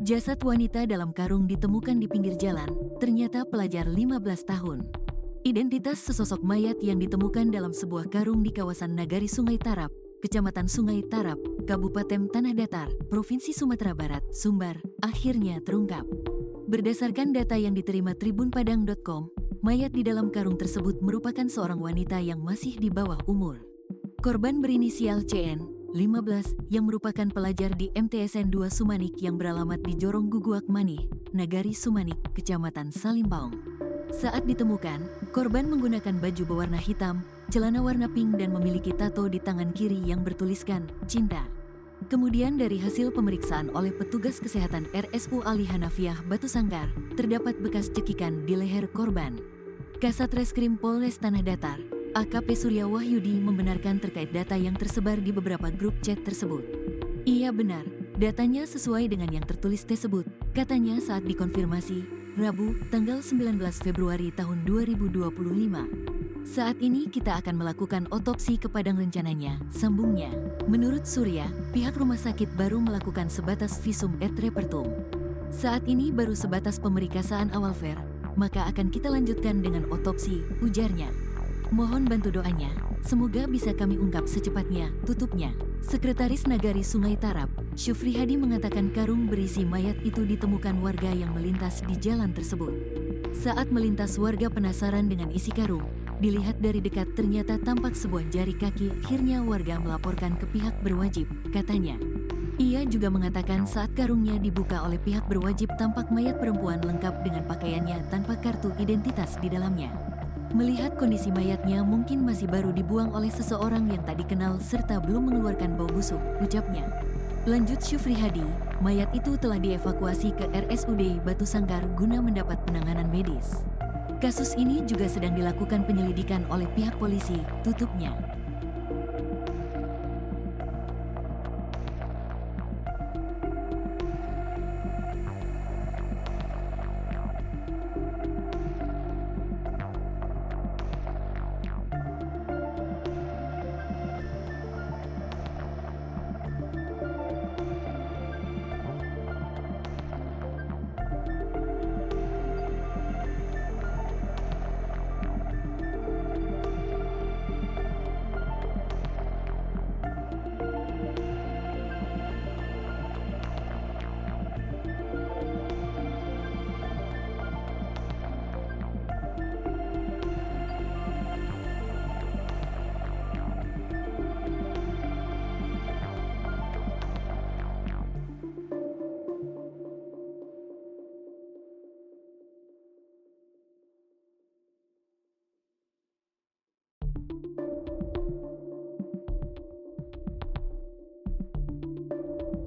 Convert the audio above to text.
Jasad wanita dalam karung ditemukan di pinggir jalan, ternyata pelajar 15 tahun. Identitas sesosok mayat yang ditemukan dalam sebuah karung di kawasan Nagari Sungai Tarap, Kecamatan Sungai Tarap, Kabupaten Tanah Datar, Provinsi Sumatera Barat, Sumbar, akhirnya terungkap. Berdasarkan data yang diterima tribunpadang.com, mayat di dalam karung tersebut merupakan seorang wanita yang masih di bawah umur. Korban berinisial CN, 15, yang merupakan pelajar di MTSN 2 Sumanik yang beralamat di Jorong Guguak Manih, Nagari Sumanik, Kecamatan Salimbaung. Saat ditemukan, korban menggunakan baju berwarna hitam, celana warna pink dan memiliki tato di tangan kiri yang bertuliskan Cinta. Kemudian dari hasil pemeriksaan oleh petugas kesehatan RSU Ali Hanafiah Batu Sangkar, terdapat bekas cekikan di leher korban. Kasat Reskrim Polres Tanah Datar, AKP Surya Wahyudi membenarkan terkait data yang tersebar di beberapa grup chat tersebut. Iya benar, datanya sesuai dengan yang tertulis tersebut, katanya saat dikonfirmasi, Rabu, tanggal 19 Februari tahun 2025. Saat ini kita akan melakukan otopsi ke Padang rencananya, sambungnya. Menurut Surya, pihak rumah sakit baru melakukan sebatas visum et repertum. Saat ini baru sebatas pemerikasaan awal ver, maka akan kita lanjutkan dengan otopsi, ujarnya. Mohon bantu doanya, semoga bisa kami ungkap secepatnya, tutupnya. Sekretaris Nagari Sungai Tarap, Syufri Hadi mengatakan karung berisi mayat itu ditemukan warga yang melintas di jalan tersebut. Saat melintas warga penasaran dengan isi karung, dilihat dari dekat ternyata tampak sebuah jari kaki, akhirnya warga melaporkan ke pihak berwajib, katanya. Ia juga mengatakan saat karungnya dibuka oleh pihak berwajib tampak mayat perempuan lengkap dengan pakaiannya tanpa kartu identitas di dalamnya. Melihat kondisi mayatnya mungkin masih baru dibuang oleh seseorang yang tak dikenal serta belum mengeluarkan bau busuk, ucapnya. Lanjut Syufri Hadi, mayat itu telah dievakuasi ke RSUD Batu Sangkar guna mendapat penanganan medis. Kasus ini juga sedang dilakukan penyelidikan oleh pihak polisi, tutupnya.